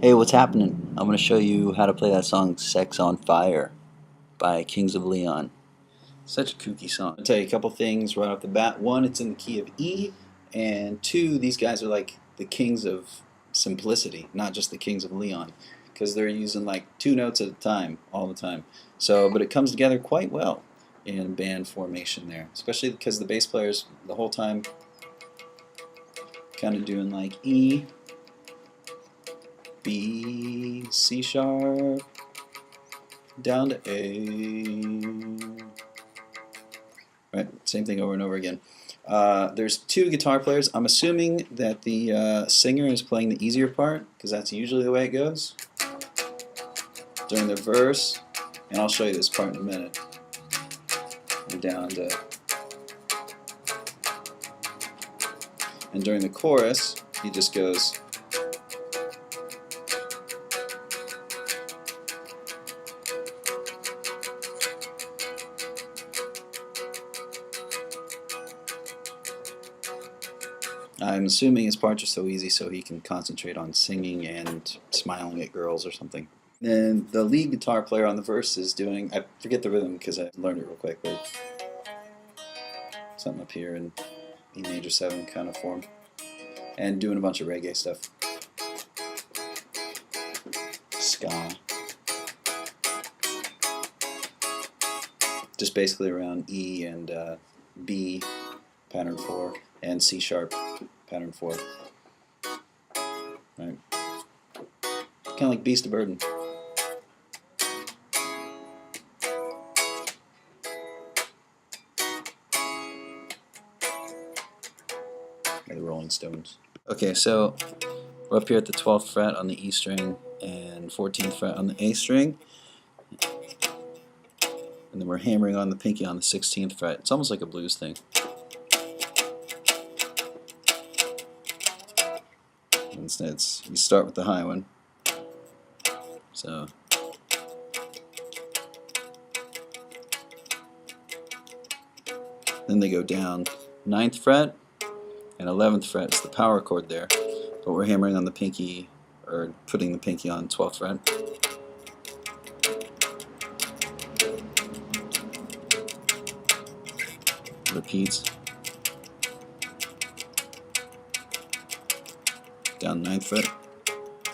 Hey, what's happening? I'm going to show you how to play that song Sex on Fire by Kings of Leon. Such a kooky song. I'll tell you a couple things right off the bat. One, it's in the key of E, and two, these guys are like the kings of simplicity, not just the kings of Leon, because they're using like two notes at a time, all the time. So, but it comes together quite well in band formation there, especially because the bass players the whole time kind of doing like E, B, C sharp, down to A. Right, same thing over and over again. There's two guitar players. I'm assuming that the singer is playing the easier part, because that's usually the way it goes during the verse. And I'll show you this part in a minute. And down to. And during the chorus, he just goes. I'm assuming his parts are so easy so he can concentrate on singing and smiling at girls or something. And the lead guitar player on the verse is doing, I forget the rhythm because I learned it real quick, but something up here in E major 7 kind of form. And doing a bunch of reggae stuff. Ska. Just basically around E and B, pattern 4, and C sharp, pattern 4. Right. Kind of like Beast of Burden. Or the Rolling Stones. Okay, so we're up here at the 12th fret on the E string and 14th fret on the A string. And then we're hammering on the pinky on the 16th fret. It's almost like a blues thing. Instead, you start with the high one. So then they go down 9th fret and 11th fret is the power chord there. But we're hammering on the pinky, or putting the pinky on 12th fret. Repeats. Down 9th fret.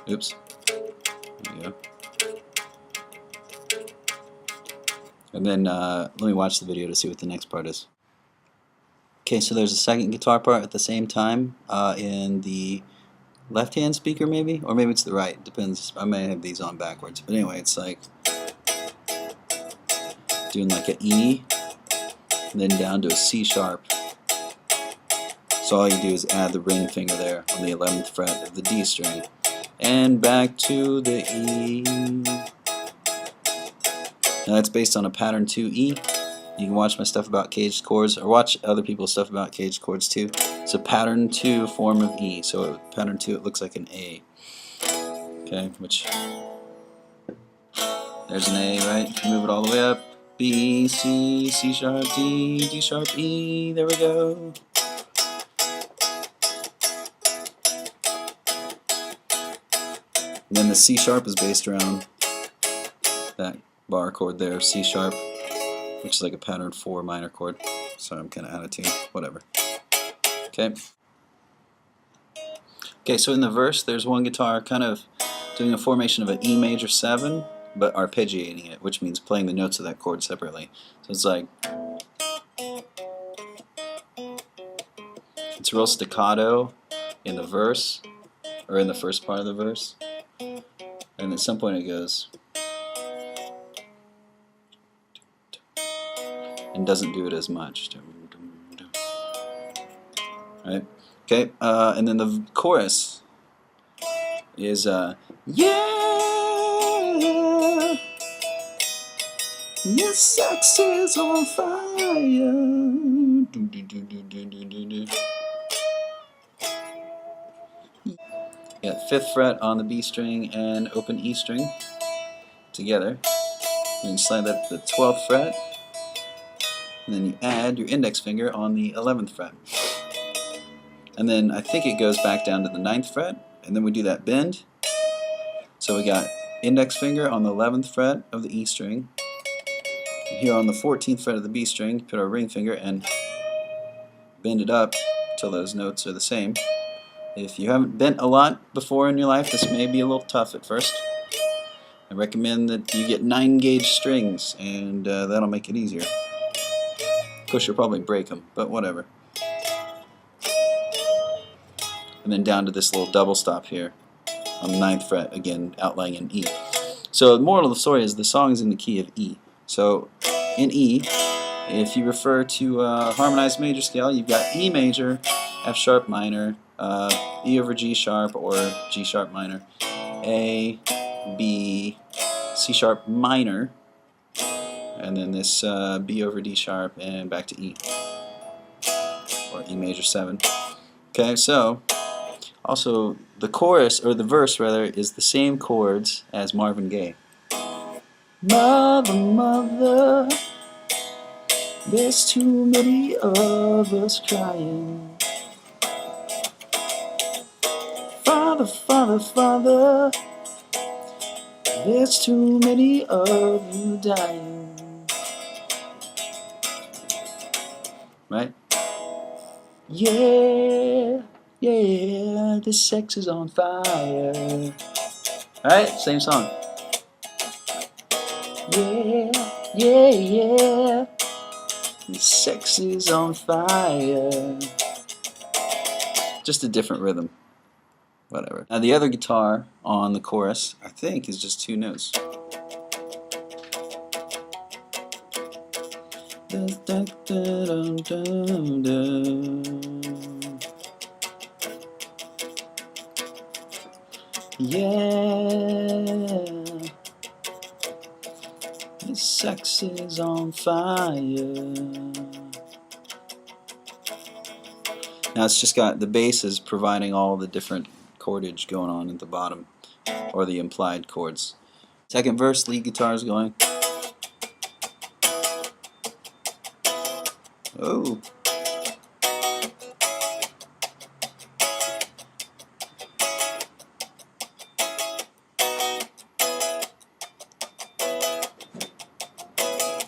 Oops. There you go. And then let me watch the video to see what the next part is. Okay, so there's a second guitar part at the same time in the left-hand speaker maybe, or maybe it's the right, depends. I may have these on backwards, but anyway, it's like doing like an E and then down to a C sharp. So all you do is add the ring finger there on the 11th fret of the D string and back to the E. Now that's based on a pattern 2E. You can watch my stuff about caged chords, or watch other people's stuff about caged chords too. It's a pattern 2 form of E, so pattern 2 it looks like an A. Okay, which there's an A, right? Move it all the way up. B, C, C sharp, D, D sharp, E. There we go. And then the C sharp is based around that bar chord there, C sharp, which is like a pattern 4 minor chord. Sorry, I'm kind of out of tune. Whatever. Okay. Okay, so in the verse, there's one guitar kind of doing a formation of an E major 7, but arpeggiating it, which means playing the notes of that chord separately. So it's like, it's real staccato in the verse, or in the first part of the verse, and at some point it goes, and doesn't do it as much. Right? Okay, and then the chorus is yeah, your sex is on fire. You got 5th fret on the B string and open E string together. And then slide that to the 12th fret. And then you add your index finger on the 11th fret. And then I think it goes back down to the 9th fret, and then we do that bend, So we got index finger on the 11th fret of the E string. Here on the 14th fret of the B string, put our ring finger and bend it up till those notes are the same. If you haven't bent a lot before in your life, this may be a little tough at first. I recommend that you get 9-gauge strings, and that'll make it easier. Of course, you'll probably break them, but whatever. And then down to this little double stop here on the 9th fret, again outlying in E. So the moral of the story is the song is in the key of E. So in E, if you refer to harmonized major scale, you've got E major, F sharp minor, E over G sharp or G sharp minor, A, B, C sharp minor, and then this B over D sharp and back to E, or E major 7. Okay, so also the chorus, or the verse rather, is the same chords as Marvin Gaye. Mother, mother, there's too many of us crying. Father, father, father, there's too many of you dying. Right? Yeah, yeah, this sex is on fire. Alright, same song. Yeah, yeah, yeah, this sex is on fire. Just a different rhythm. Whatever. Now the other guitar on the chorus, I think, is just 2 notes. Yeah, this sex is on fire. Now it's just got the bass is providing all the different chordage going on at the bottom, or the implied chords. Second verse, lead guitar is going. Oh.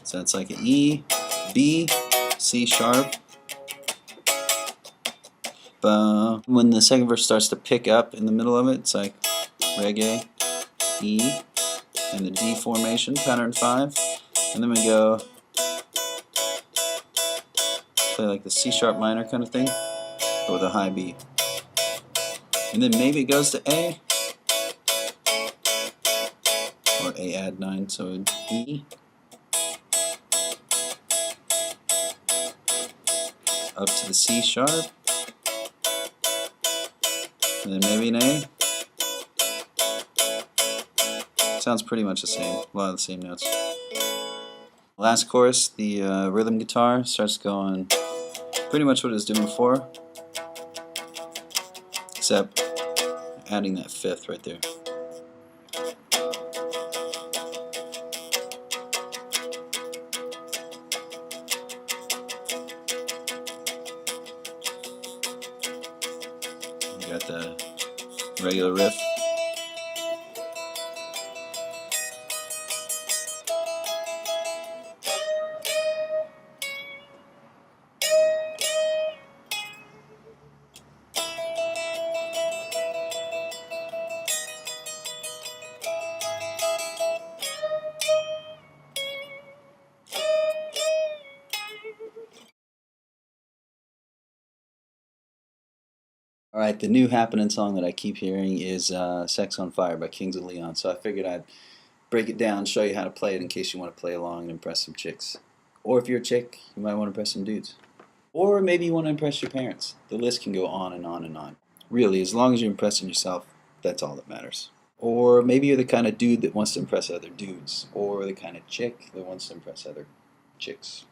So it's like an E, B, C sharp. When the second verse starts to pick up in the middle of it, it's like reggae, E, and the D formation, pattern 5. And then we go play like the C sharp minor kind of thing, but with a high B. And then maybe it goes to A, or A add 9, so E, up to the C sharp, and then maybe an A. Sounds pretty much the same, a lot of the same notes. Last chorus, the rhythm guitar starts going pretty much what it was doing before, except adding that 5th right there. You got the regular riff. Alright, the new happening song that I keep hearing is Sex on Fire by Kings of Leon, so I figured I'd break it down, show you how to play it in case you want to play along and impress some chicks. Or if you're a chick, you might want to impress some dudes. Or maybe you want to impress your parents. The list can go on and on and on. Really, as long as you're impressing yourself, that's all that matters. Or maybe you're the kind of dude that wants to impress other dudes, or the kind of chick that wants to impress other chicks.